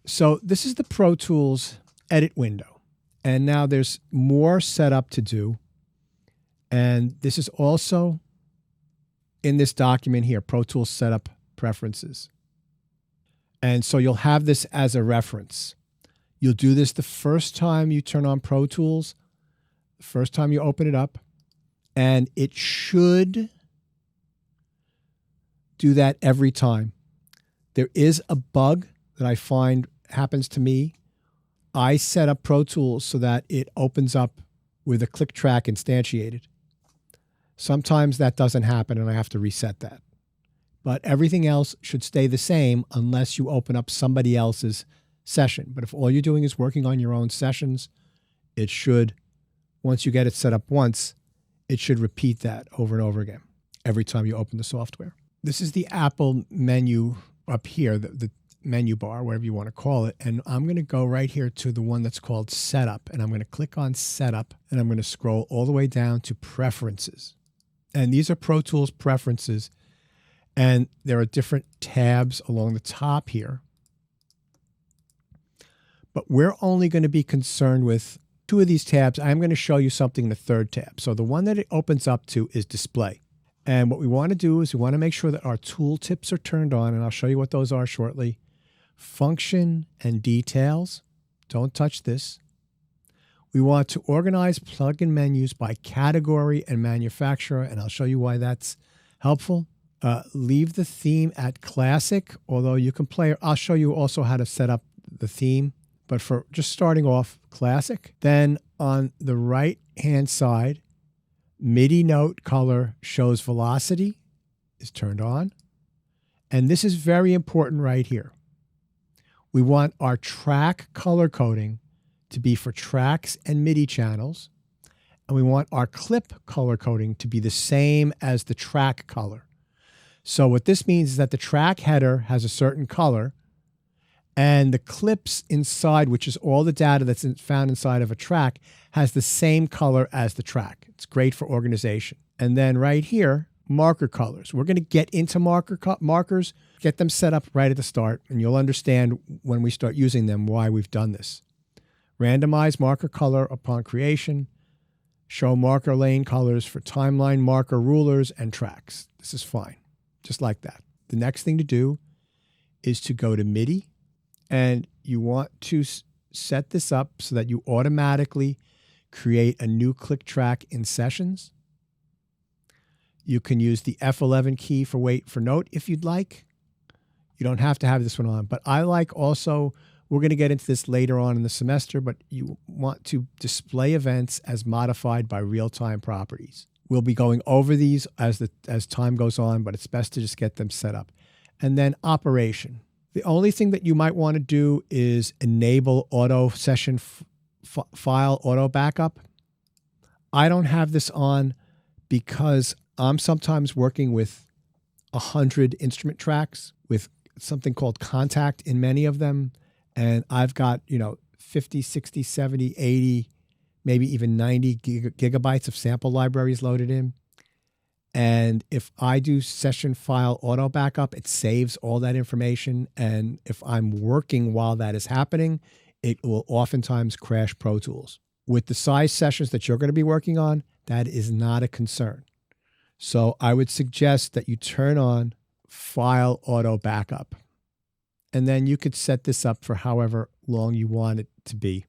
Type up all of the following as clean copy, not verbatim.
So this is the Pro Tools edit window. And now there's more setup to do. And this is also in this document here, Pro Tools Setup Preferences. And so you'll have this as a reference. You'll do this the first time you turn on Pro Tools, the first time you open it up, and it should do that every time. There is a bug that I find happens to me. I set up Pro Tools so that it opens up with a click track instantiated. Sometimes that doesn't happen and I have to reset that. But everything else should stay the same unless you open up somebody else's session. But if all you're doing is working on your own sessions, it should, once you get it set up once, it should repeat that over and over again every time you open the software. This is the Apple menu up here, the menu bar, whatever you want to call it. And I'm going to go right here to the one that's called Setup. And I'm going to click on Setup and I'm going to scroll all the way down to Preferences. And these are Pro Tools preferences. And there are different tabs along the top here. But we're only going to be concerned with two of these tabs. I'm going to show you something in the third tab. So the one that it opens up to is Display. And what we want to do is we want to make sure that our tooltips are turned on. And I'll show you what those are shortly. Function and Details. Don't touch this. We want to organize plugin menus by category and manufacturer. And I'll show you why that's helpful. Leave the theme at Classic, although you can play. I'll show you also how to set up the theme. But for just starting off, Classic. Then on the right-hand side, MIDI note color shows velocity is turned on. And this is very important right here. We want our track color coding to be for tracks and MIDI channels. And we want our clip color coding to be the same as the track color. So what this means is that the track header has a certain color and the clips inside, which is all the data that's found inside of a track, has the same color as the track. It's great for organization. And then right here, marker colors. We're going to get into markers, get them set up right at the start, and you'll understand when we start using them why we've done this. Randomize marker color upon creation. Show marker lane colors for timeline marker rulers and tracks. This is fine. Just like that. The next thing to do is to go to MIDI, and you want to set this up so that you automatically create a new click track in sessions. You can use the F11 key for wait for note if you'd like. You don't have to have this one on, but I like also, we're going to get into this later on in the semester, but you want to display events as modified by real-time properties. We'll be going over these as time goes on, but it's best to just get them set up. And then operation. The only thing that you might want to do is enable auto session file auto backup. I don't have this on because I'm sometimes working with 100 instrument tracks with something called contact in many of them. And I've got, 50, 60, 70, 80, maybe even 90 gigabytes of sample libraries loaded in. And if I do session file auto backup, it saves all that information. And if I'm working while that is happening, it will oftentimes crash Pro Tools. With the size sessions that you're going to be working on, that is not a concern. So I would suggest that you turn on file auto backup. And then you could set this up for however long you want it to be.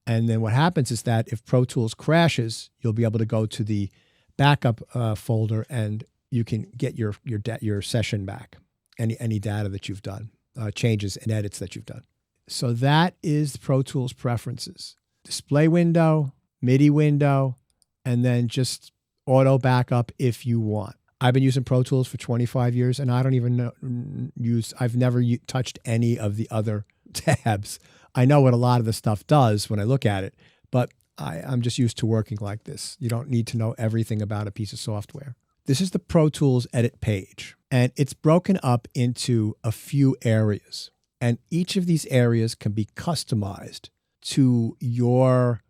And then what happens is that if Pro Tools crashes, you'll be able to go to the backup folder and you can get your session back, any data that you've done, changes and edits that you've done. So that is Pro Tools preferences. Display window, MIDI window, and then just auto backup if you want. I've been using Pro Tools for 25 years and I don't even I've never touched any of the other tabs. I know what a lot of the stuff does when I look at it, but I'm just used to working like this. You don't need to know everything about a piece of software. This is the Pro Tools edit page, and it's broken up into a few areas. And each of these areas can be customized to your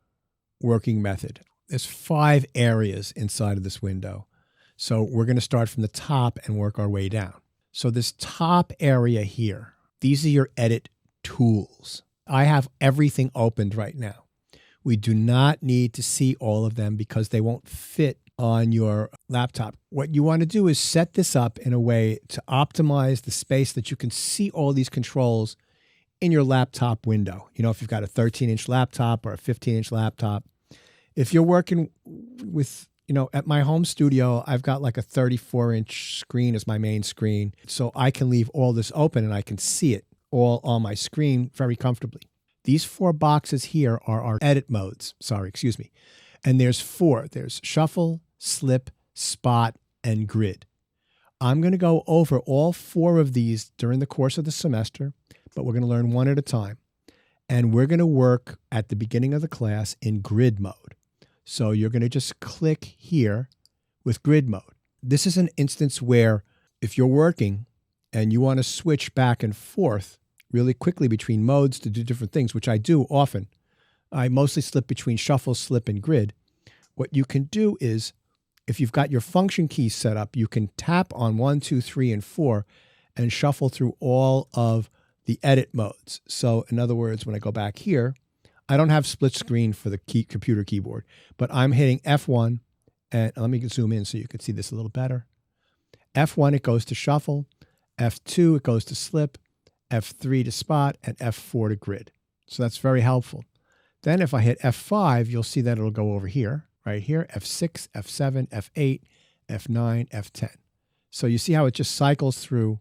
working method. There's 5 areas inside of this window. So we're going to start from the top and work our way down. So this top area here, these are your edit tools. I have everything opened right now. We do not need to see all of them because they won't fit on your laptop. What you want to do is set this up in a way to optimize the space that you can see all these controls in your laptop window. You know, if you've got a 13-inch laptop or a 15-inch laptop, if you're working with, you know, at my home studio, I've got like a 34-inch screen as my main screen. So I can leave all this open and I can see it all on my screen very comfortably. These 4 boxes here are our edit modes. And there's 4. There's shuffle, slip, spot, and grid. I'm going to go over all 4 of these during the course of the semester, but we're going to learn one at a time. And we're going to work at the beginning of the class in grid mode. So you're going to just click here with grid mode. This is an instance where if you're working and you want to switch back and forth really quickly between modes to do different things, which I do often, I mostly slip between shuffle, slip, and grid. What you can do is, if you've got your function keys set up, you can tap on 1, 2, 3, and 4 and shuffle through all of the edit modes. So in other words, when I go back here, I don't have split screen for the computer keyboard, but I'm hitting F1, and let me zoom in so you can see this a little better. F1, it goes to shuffle. F2, it goes to slip. F3 to spot, and F4 to grid. So that's very helpful. Then if I hit F5, you'll see that it'll go over here, right here, F6, F7, F8, F9, F10. So you see how it just cycles through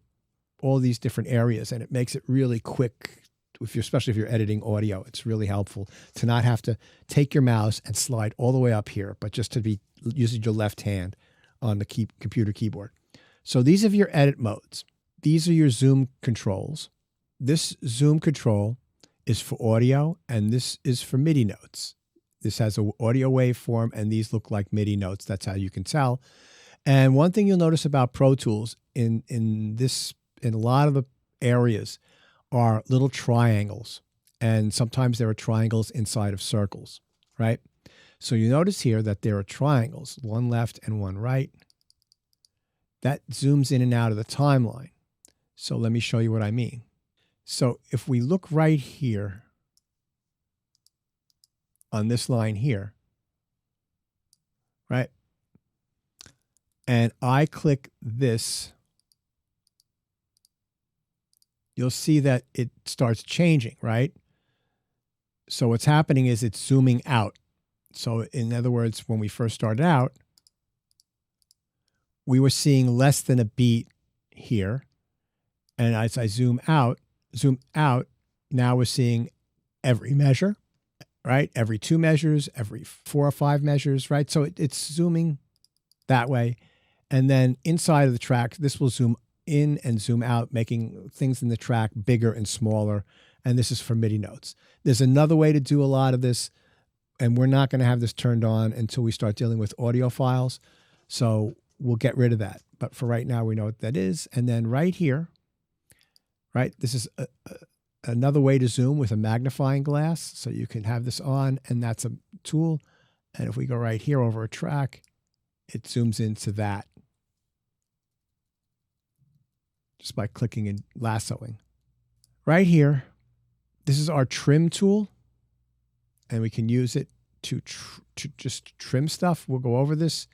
all these different areas, and it makes it really quick, especially if you're editing audio. It's really helpful to not have to take your mouse and slide all the way up here, but just to be using your left hand on the computer keyboard. So these are your edit modes. These are your zoom controls. This zoom control is for audio, and this is for MIDI notes. This has an audio waveform, and these look like MIDI notes. That's how you can tell. And one thing you'll notice about Pro Tools in a lot of the areas are little triangles, and sometimes there are triangles inside of circles, right? So you notice here that there are triangles, one left and one right. That zooms in and out of the timeline. So let me show you what I mean. So if we look right here on this line here, right? And I click this, you'll see that it starts changing, right? So what's happening is it's zooming out. So in other words, when we first started out, we were seeing less than a beat here. And as I zoom out, now we're seeing every measure, right? Every 2 measures, every 4 or 5 measures, right? So it's zooming that way. And then inside of the track, this will zoom in and zoom out, making things in the track bigger and smaller. And this is for MIDI notes. There's another way to do a lot of this, and we're not going to have this turned on until we start dealing with audio files. So we'll get rid of that. But for right now, we know what that is. And then right here, right, this is another way to zoom with a magnifying glass. So you can have this on, and that's a tool. And if we go right here over a track, it zooms into that just by clicking and lassoing. Right here, this is our trim tool, and we can use it to just trim stuff. We'll go over this.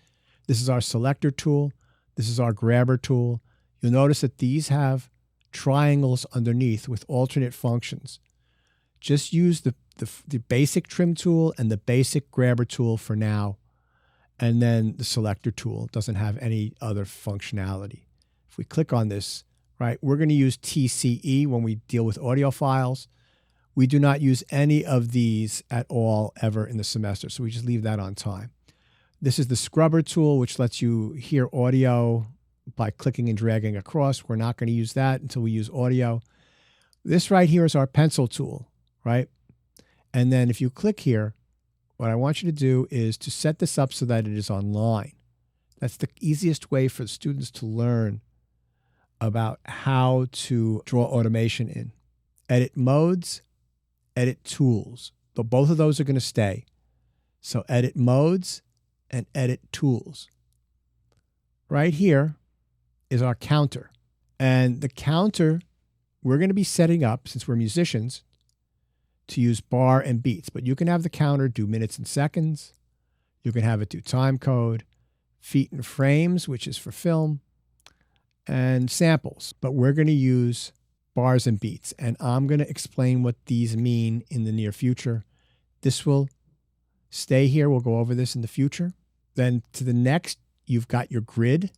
This is our selector tool. This is our grabber tool. You'll notice that these have triangles underneath with alternate functions. Just use the basic trim tool and the basic grabber tool for now. And then the selector tool doesn't have any other functionality. If we click on this, right, we're going to use TCE when we deal with audio files. We do not use any of these at all ever in the semester, so we just leave that on time. This is the scrubber tool, which lets you hear audio by clicking and dragging across. We're not going to use that until we use audio. This right here is our pencil tool, right? And then if you click here, what I want you to do is to set this up so that it is online. That's the easiest way for students to learn about how to draw automation in. Edit modes, edit tools. But both of those are going to stay. So edit modes and edit tools. Right here is our counter. And the counter we're going to be setting up, since we're musicians, to use bar and beats. But you can have the counter do minutes and seconds. You can have it do time code, feet and frames, which is for film, and samples. But we're going to use bars and beats. And I'm going to explain what these mean in the near future. This will stay here. We'll go over this in the future. Then to the next, you've got your grid.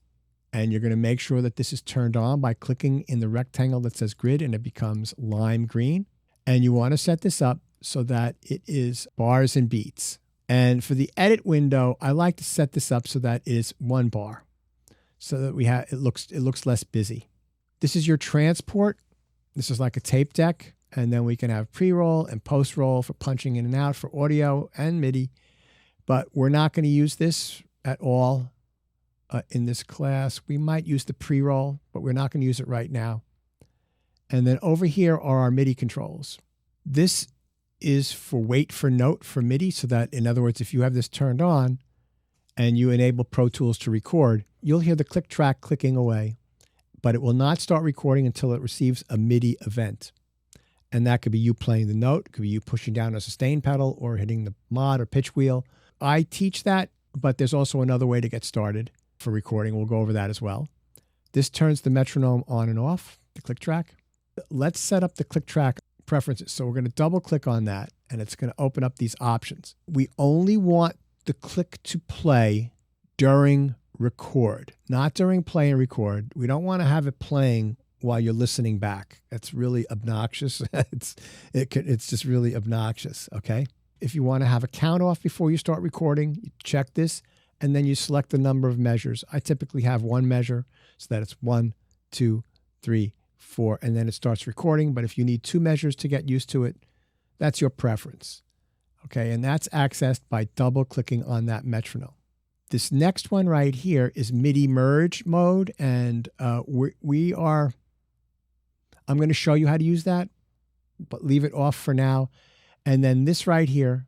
And you're going to make sure that this is turned on by clicking in the rectangle that says grid, and it becomes lime green. And you want to set this up so that it is bars and beats. And for the edit window, I like to set this up so that it is 1 bar, so that it looks less busy. This is your transport. This is like a tape deck. And then we can have pre-roll and post-roll for punching in and out for audio and MIDI. But we're not going to use this at all in this class. We might use the pre-roll, but we're not going to use it right now. And then over here are our MIDI controls. This is for wait for note for MIDI, so that, in other words, if you have this turned on and you enable Pro Tools to record, you'll hear the click track clicking away, but it will not start recording until it receives a MIDI event. And that could be you playing the note, it could be you pushing down a sustain pedal or hitting the mod or pitch wheel. I teach that, but there's also another way to get started for recording. We'll go over that as well. This turns the metronome on and off, the click track. Let's set up the click track preferences. So we're going to double click on that, and it's going to open up these options. We only want the click to play during record, not during play and record. We don't want to have it playing while you're listening back. It's really obnoxious. It's just really obnoxious, okay? If you want to have a count off before you start recording, you check this, and then you select the number of measures. I typically have 1 measure, so that it's 1, 2, 3, 4, and then it starts recording. But if you need 2 measures to get used to it, that's your preference. Okay, and that's accessed by double clicking on that metronome. This next one right here is MIDI merge mode, and I'm going to show you how to use that, but leave it off for now. And then this right here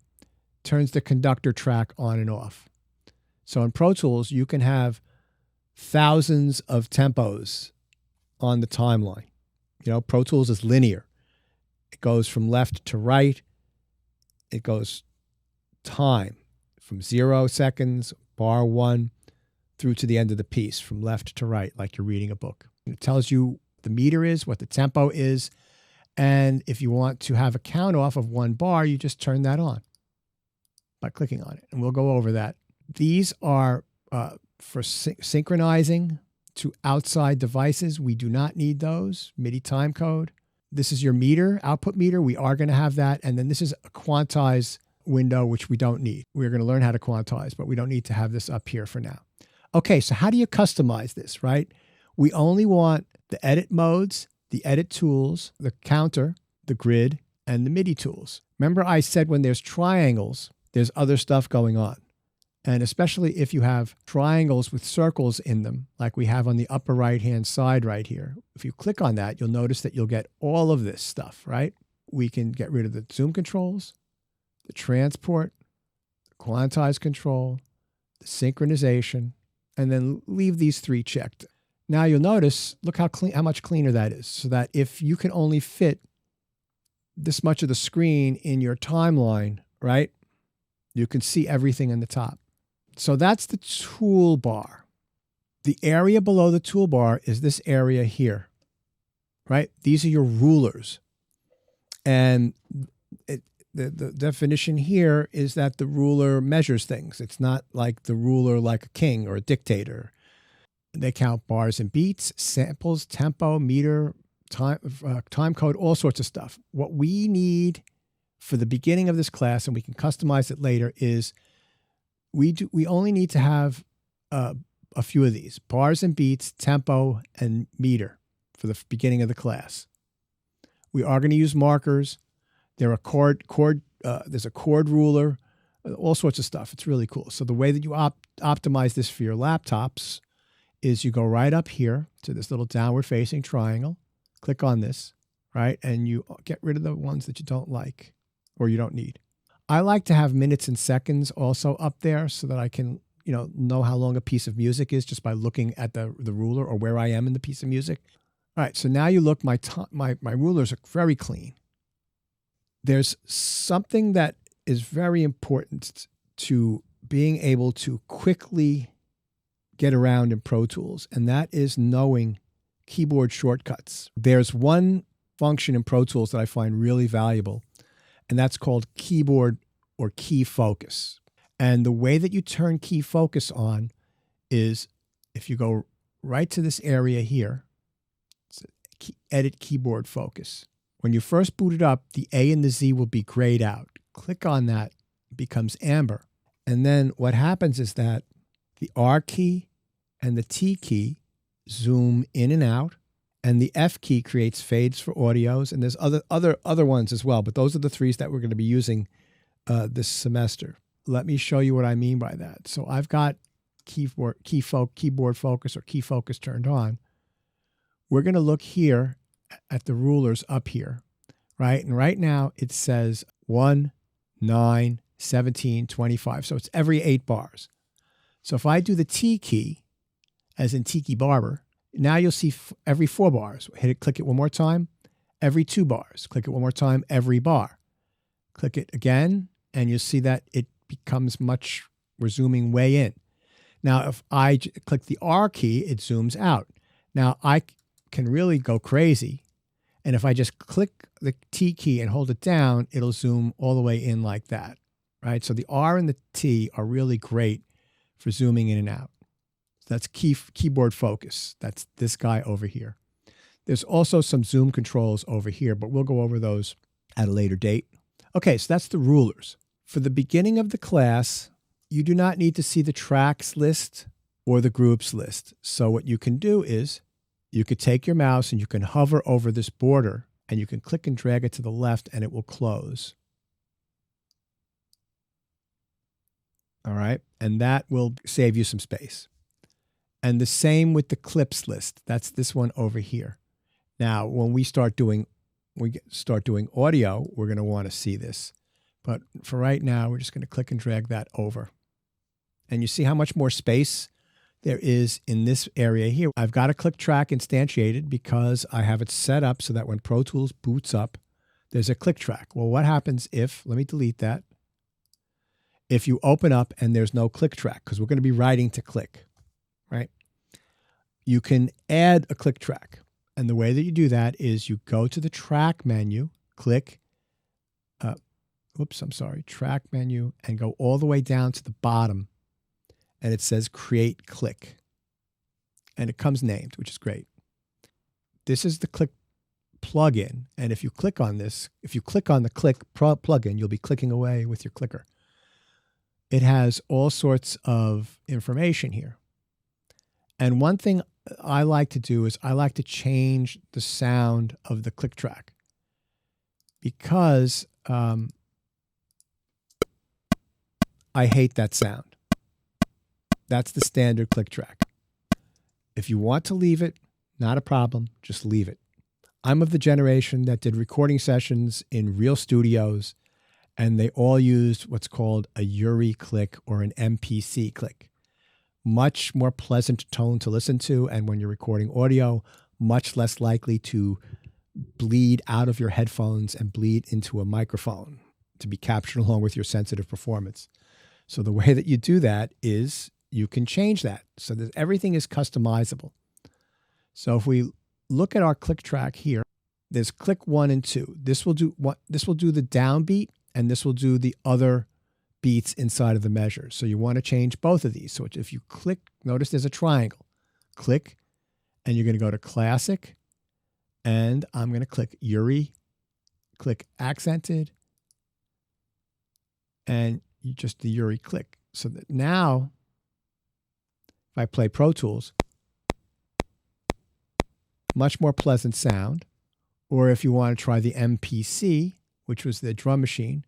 turns the conductor track on and off. So in Pro Tools, you can have thousands of tempos on the timeline. You know, Pro Tools is linear. It goes from left to right. It goes time from 0 seconds, bar 1, through to the end of the piece, from left to right, like you're reading a book. It tells you the meter is, what the tempo is. And if you want to have a count off of 1 bar, you just turn that on by clicking on it. And we'll go over that. These are for synchronizing to outside devices. We do not need those. MIDI time code. This is your meter, output meter. We are going to have that. And then this is a quantize window, which we don't need. We're going to learn how to quantize, but we don't need to have this up here for now. Okay, so how do you customize this, right? We only want the edit modes, the edit tools, the counter, the grid, and the MIDI tools. Remember I said when there's triangles, there's other stuff going on. And especially if you have triangles with circles in them, like we have on the upper right-hand side right here. If you click on that, you'll notice that you'll get all of this stuff, right? We can get rid of the zoom controls, the transport, the quantize control, the synchronization, and then leave these 3 checked. Now you'll notice, look how much cleaner that is, so that if you can only fit this much of the screen in your timeline, right, you can see everything in the top. So that's the toolbar. The area below the toolbar is this area here, right? These are your rulers. And the definition here is that the ruler measures things. It's not like the ruler like a king or a dictator. They count bars and beats, samples, tempo, meter, time code, all sorts of stuff. What we need for the beginning of this class, and we can customize it later, is we only need to have a few of these: bars and beats, tempo, and meter for the beginning of the class. We are going to use markers. There's a chord ruler, all sorts of stuff. It's really cool. So the way that you optimize this for your laptops is you go right up here to this little downward facing triangle, click on this, right? And you get rid of the ones that you don't like or you don't need. I like to have minutes and seconds also up there so that I can, know how long a piece of music is just by looking at the ruler or where I am in the piece of music. All right, so now you look, my rulers are very clean. There's something that is very important to being able to quickly get around in Pro Tools, and that is knowing keyboard shortcuts. There's one function in Pro Tools that I find really valuable, and that's called keyboard or key focus. And the way that you turn key focus on is if you go right to this area here, edit keyboard focus. When you first boot it up, the A and the Z will be grayed out. Click on that, it becomes amber. And then what happens is that the R key and the T key zoom in and out, and the F key creates fades for audios, and there's other ones as well, but those are the three that we're going to be using this semester. Let me show you what I mean by that. So I've got keyboard focus or key focus turned on. We're going to look here at the rulers up here, right? And right now it says 1, 9, 17, 25. So it's every 8 bars. So if I do the T key, as in Tiki Barber, now you'll see every 4 bars. Hit it, click it one more time, every 2 bars. Click it one more time, every bar. Click it again, and you'll see that it becomes we're zooming way in. Now, if I click the R key, it zooms out. Now, I can really go crazy. And if I just click the T key and hold it down, it'll zoom all the way in like that, right? So the R and the T are really great for zooming in and out. So that's keyboard focus. That's this guy over here. There's also some zoom controls over here, but we'll go over those at a later date. Okay, so that's the rulers. For the beginning of the class, you do not need to see the tracks list or the groups list. So what you can do is you could take your mouse and you can hover over this border and you can click and drag it to the left and it will close. All right. And that will save you some space. And the same with the clips list. That's this one over here. Now, when we start doing audio, we're going to want to see this. But for right now, we're just going to click and drag that over. And you see how much more space there is in this area here. I've got a click track instantiated because I have it set up so that when Pro Tools boots up, there's a click track. Well, what happens if, let me delete that, if you open up and there's no click track, because we're going to be writing to click, right? You can add a click track. And the way that you do that is you go to the track menu, click, track menu, and go all the way down to the bottom. And it says create click. And it comes named, which is great. This is the click plugin. And if you click on this, if you click on the click plugin, you'll be clicking away with your clicker. It has all sorts of information here. And one thing I like to do is I like to change the sound of the click track because I hate that sound. That's the standard click track. If you want to leave it, not a problem, just leave it. I'm of the generation that did recording sessions in real studios, and they all used what's called a URI click or an MPC click. Much more pleasant tone to listen to, and when you're recording audio, much less likely to bleed out of your headphones and bleed into a microphone to be captured along with your sensitive performance. So the way that you do that is you can change that so that everything is customizable. So if we look at our click track here, there's click 1 and 2. This will do the downbeat, and this will do the other beats inside of the measure. So you want to change both of these. So if you click, notice there's a triangle. Click, and you're going to go to classic, and I'm going to click URI, click accented, and you just the URI click. So that now, if I play Pro Tools, much more pleasant sound. Or if you want to try the MPC, which was the drum machine,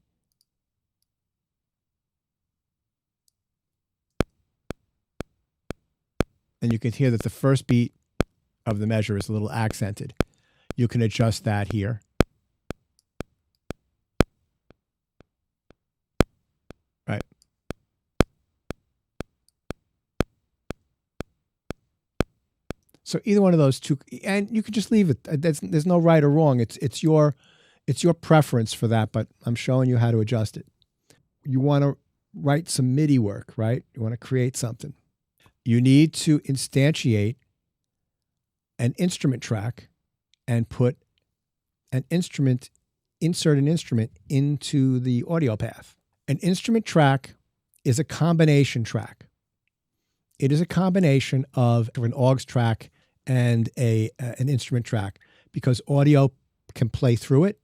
and you can hear that the first beat of the measure is a little accented. You can adjust that here. Right. So either one of those two, and you could just leave it. There's no right or wrong. It's your preference for that, but I'm showing you how to adjust it. You want to write some MIDI work, right? You want to create something. You need to instantiate an instrument track and put an instrument, insert an instrument into the audio path. An instrument track is a combination track. It is a combination of an aux track and an instrument track, because audio can play through it,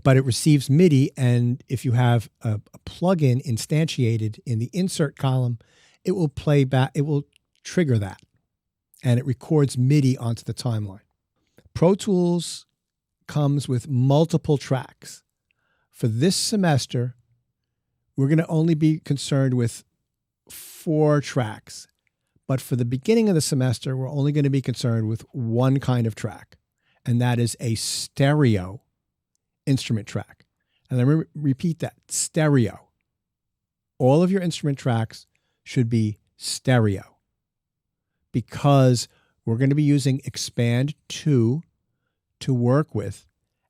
but it receives MIDI, and if you have a plugin instantiated in the insert column, it will play back, it will trigger that, and it records MIDI onto the timeline. Pro Tools comes with multiple tracks. For this semester, we're going to only be concerned with 4 tracks. But for the beginning of the semester, we're only going to be concerned with one kind of track, and that is a stereo instrument track. And let me repeat that, stereo. All of your instrument tracks should be stereo, because we're going to be using Expand 2 to work with,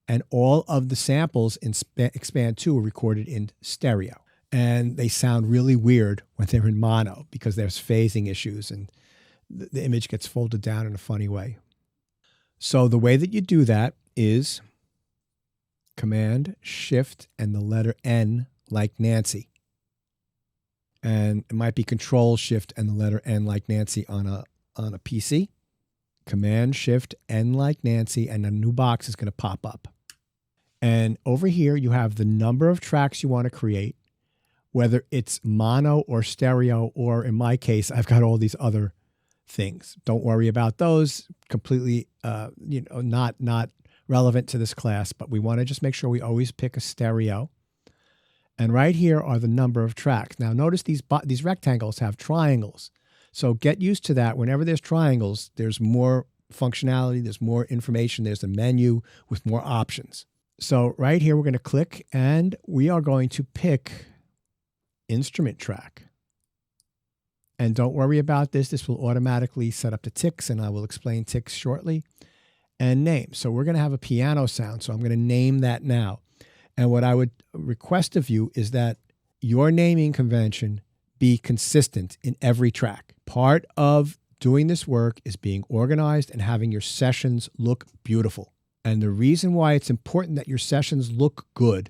and all of the samples in Expand 2 are recorded in stereo. And they sound really weird when they're in mono because there's phasing issues and the image gets folded down in a funny way. So the way that you do that is Command, Shift, and the letter N like Nancy. And it might be Control, Shift, and the letter N like Nancy on a PC. Command, Shift, N like Nancy, and a new box is going to pop up. And over here, you have the number of tracks you want to create, whether it's mono or stereo, or in my case, I've got all these other things. Don't worry about those. Completely, not relevant to this class, but we want to just make sure we always pick a stereo. And right here are the number of tracks. Now, notice these rectangles have triangles. So get used to that. Whenever there's triangles, there's more functionality, there's more information, there's a menu with more options. So right here, we're going to click, and we are going to pick instrument track. And don't worry about this. This will automatically set up the ticks, and I will explain ticks shortly. And name. So we're going to have a piano sound. So I'm going to name that now. And what I would request of you is that your naming convention be consistent in every track. Part of doing this work is being organized and having your sessions look beautiful. And the reason why it's important that your sessions look good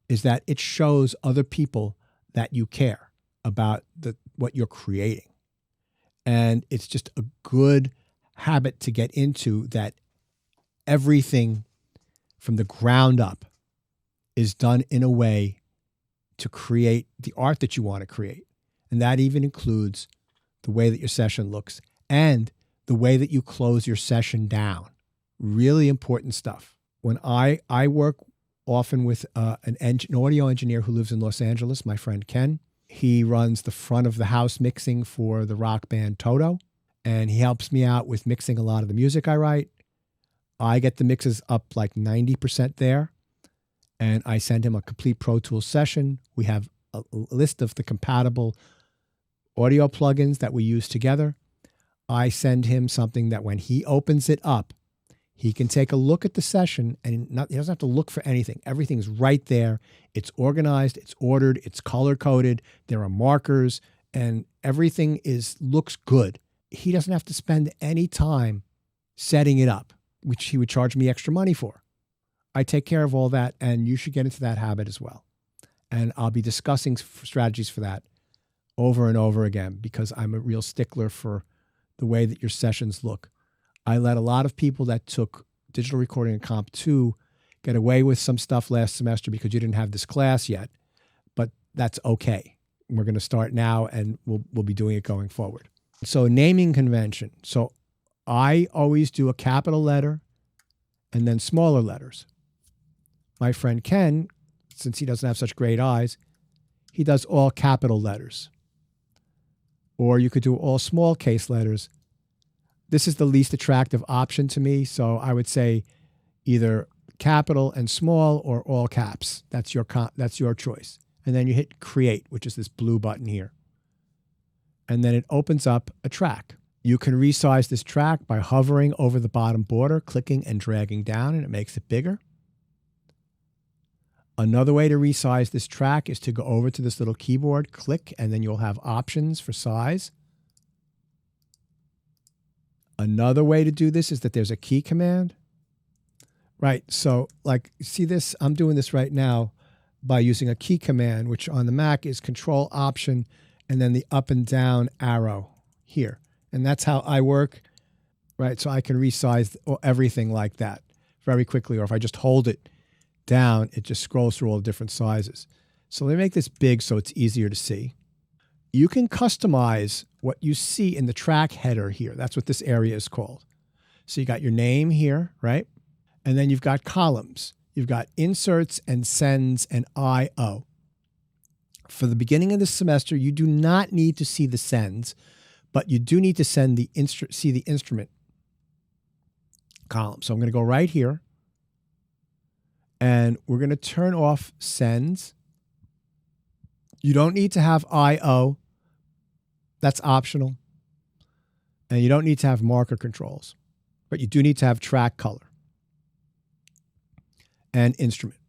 is that it shows other people that you care about what you're creating. And it's just a good habit to get into, that everything from the ground up is done in a way to create the art that you want to create. And that even includes the way that your session looks and the way that you close your session down. Really important stuff. When I work often with an audio engineer who lives in Los Angeles, my friend Ken. He runs the front of the house mixing for the rock band Toto, and he helps me out with mixing a lot of the music I write. I get the mixes up like 90% there, and I send him a complete Pro Tools session. We have a list of the compatible audio plugins that we use together. I send him something that when he opens it up, he can take a look at the session, and he doesn't have to look for anything. Everything's right there. It's organized, it's ordered, it's color-coded. There are markers, and everything looks good. He doesn't have to spend any time setting it up, which he would charge me extra money for. I take care of all that, and you should get into that habit as well. And I'll be discussing strategies for that over and over again, because I'm a real stickler for the way that your sessions look. I let a lot of people that took digital recording and Comp 2 get away with some stuff last semester because you didn't have this class yet, but that's okay. We're going to start now, and we'll be doing it going forward. So naming convention. So I always do a capital letter and then smaller letters. My friend Ken, since he doesn't have such great eyes, he does all capital letters. Or you could do all small case letters. This is the least attractive option to me, so I would say either capital and small or all caps. That's your choice. And then you hit create, which is this blue button here. And then it opens up a track. You can resize this track by hovering over the bottom border, clicking and dragging down, and it makes it bigger. Another way to resize this track is to go over to this little keyboard, click, and then you'll have options for size. Another way to do this is that there's a key command. Right, so like, see this? I'm doing this right now by using a key command, which on the Mac is Control Option and then the up and down arrow here. And that's how I work, right? So I can resize everything like that very quickly. Or if I just hold it down, it just scrolls through all the different sizes. So let me make this big so it's easier to see. You can customize what you see in the track header here. That's what this area is called. So you got your name here, right? And then you've got columns. You've got inserts and sends and I/O. For the beginning of the semester, you do not need to see the sends, but you do need to see the instrument column. So I'm going to go right here, and we're going to turn off sends. You don't need to have I/O. That's optional. And you don't need to have marker controls, but you do need to have track color and instrument.